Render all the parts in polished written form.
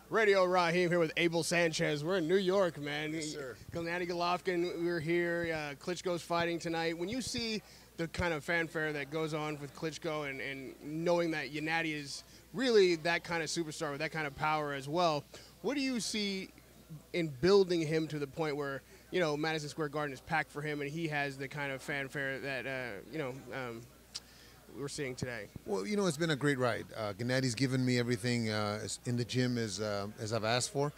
Radio Raheem here with Abel Sanchez. We're in New York, man. Yes, sir. Gennady Golovkin, we're here. Klitschko's fighting tonight. When you see the kind of fanfare that goes on with Klitschko and knowing that Gennady is really that kind of superstar with that kind of power as well, what do you see in building him to the point where, you know, Madison Square Garden is packed for him and he has the kind of fanfare that, we're seeing today? Well, you know, it's been a great ride. Gennady's given me everything in the gym as I've asked for.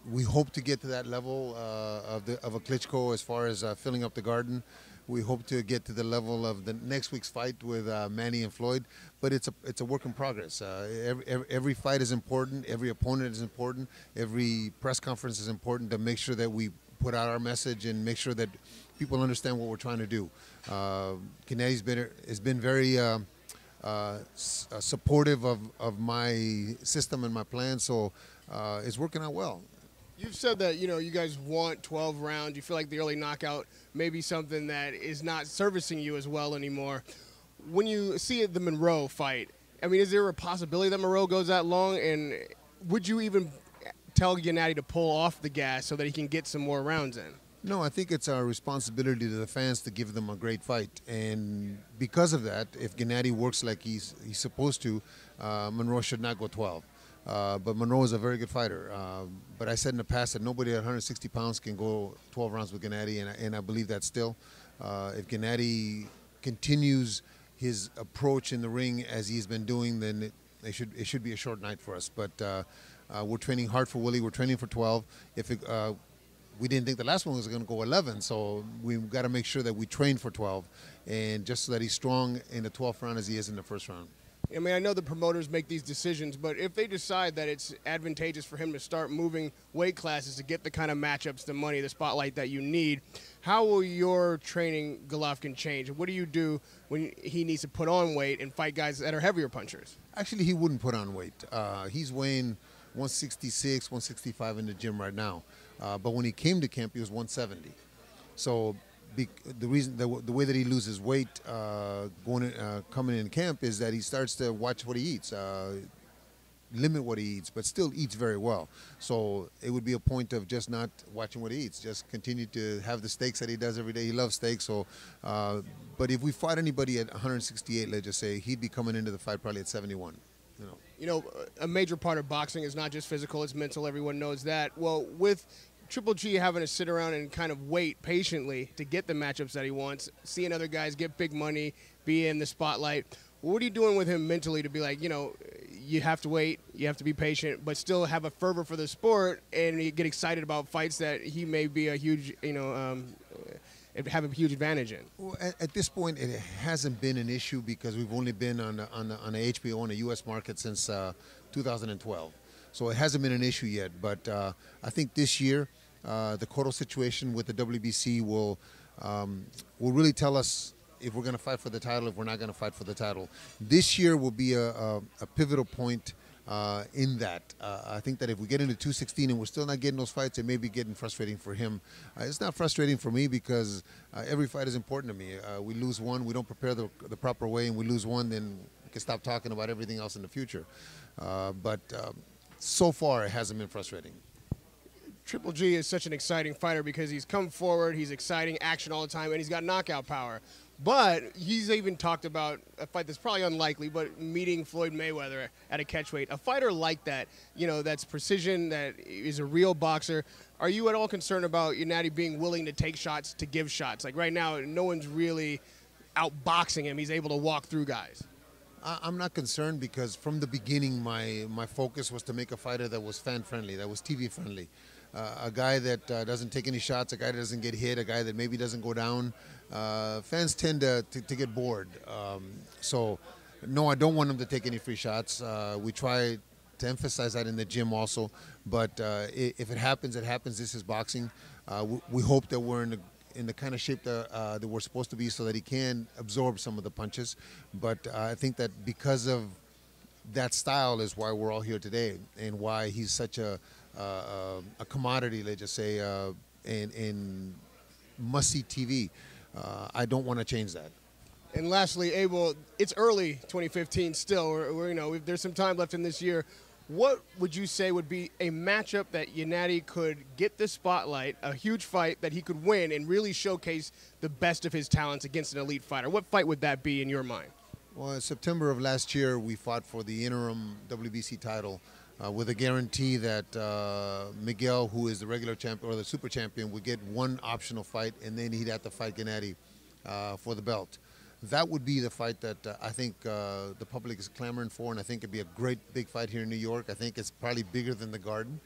We hope to get to that level of a Klitschko as far as filling up the Garden. We hope to get to the level of the next week's fight with Manny and Floyd, but it's a work in progress. Every fight is important. Every opponent is important. Every press conference is important to make sure that we put out our message and make sure that people understand what we're trying to do. Gennady's has been very supportive of my system and my plan, so it's working out well. You've said that, you know, you guys want 12 rounds. You feel like the early knockout may be something that is not servicing you as well anymore. When you see the Monroe fight, I mean, is there a possibility that Monroe goes that long? And would you even tell Gennady to pull off the gas so that he can get some more rounds in? No, I think it's our responsibility to the fans to give them a great fight. And because of that, if Gennady works like he's supposed to, Monroe should not go 12. But Monroe is a very good fighter. But I said in the past that nobody at 160 pounds can go 12 rounds with Gennady, and I believe that still. If Gennady continues his approach in the ring as he's been doing, then it should be a short night for us. But we're training hard for Willie. We're training for 12. We didn't think the last one was going to go 11, so we've got to make sure that we train for 12, and just so that he's strong in the 12th round as he is in the first round. I mean, I know the promoters make these decisions, but if they decide that it's advantageous for him to start moving weight classes to get the kind of matchups, the money, the spotlight that you need, how will your training, Golovkin, change? What do you do when he needs to put on weight and fight guys that are heavier punchers? Actually, he wouldn't put on weight. He's weighing 166, 165 in the gym right now. But when he came to camp, he was 170. So the way that he loses weight coming in camp is that he starts to watch what he eats, limit what he eats, but still eats very well. So it would be a point of just not watching what he eats, just continue to have the steaks that he does every day. He loves steaks. So, but if we fought anybody at 168, let's just say, he'd be coming into the fight probably at 71. You know, a major part of boxing is not just physical, it's mental. Everyone knows that. Well, with Triple G having to sit around and kind of wait patiently to get the matchups that he wants, seeing other guys get big money, be in the spotlight, what are you doing with him mentally to be like, you know, you have to wait, you have to be patient, but still have a fervor for the sport and you get excited about fights that he may be a huge, have a huge advantage in? Well, at this point, it hasn't been an issue because we've only been on the HBO on the U.S. market since 2012. So it hasn't been an issue yet. But I think this year, the Cotto situation with the WBC will really tell us if we're going to fight for the title, if we're not going to fight for the title. This year will be a pivotal point in that. I think that if we get into 216 and we're still not getting those fights, it may be getting frustrating for him. It's not frustrating for me because every fight is important to me. We lose one, we don't prepare the proper way, and we lose one, then we can stop talking about everything else in the future. But so far, it hasn't been frustrating. Triple G is such an exciting fighter because he's come forward, he's exciting, action all the time, and he's got knockout power. But he's even talked about a fight that's probably unlikely, but meeting Floyd Mayweather at a catchweight. A fighter like that, you know, that's precision, that is a real boxer. Are you at all concerned about Gennady being willing to take shots, to give shots? Like right now, no one's really outboxing him. He's able to walk through guys. I'm not concerned because from the beginning, my focus was to make a fighter that was fan-friendly, that was TV-friendly. A guy that doesn't take any shots, a guy that doesn't get hit, a guy that maybe doesn't go down. Fans tend to get bored. So, no, I don't want him to take any free shots. We try to emphasize that in the gym also. But if it happens, it happens. This is boxing. We hope that we're in the kind of shape that we're supposed to be so that he can absorb some of the punches. But I think that because of that style is why we're all here today and why he's such a commodity, let's just say, in must-see TV. I don't want to change that. And lastly, Abel, it's early 2015 still. There's some time left in this year. what would you say would be a matchup that Gennady could get the spotlight, a huge fight that he could win and really showcase the best of his talents against an elite fighter? What fight would that be in your mind? Well, in September of last year, we fought for the interim WBC title with a guarantee that Miguel, who is the regular champion or the super champion, would get one optional fight, and then he'd have to fight Gennady for the belt. That would be the fight that I think the public is clamoring for, and I think it'd be a great big fight here in New York. I think it's probably bigger than the Garden.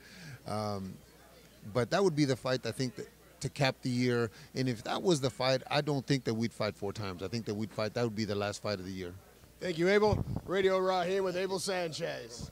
But that would be the fight, I think, to cap the year. And if that was the fight, I don't think that we'd fight 4 times. I think that that would be the last fight of the year. Thank you, Abel. Radio Raw here with Abel Sanchez.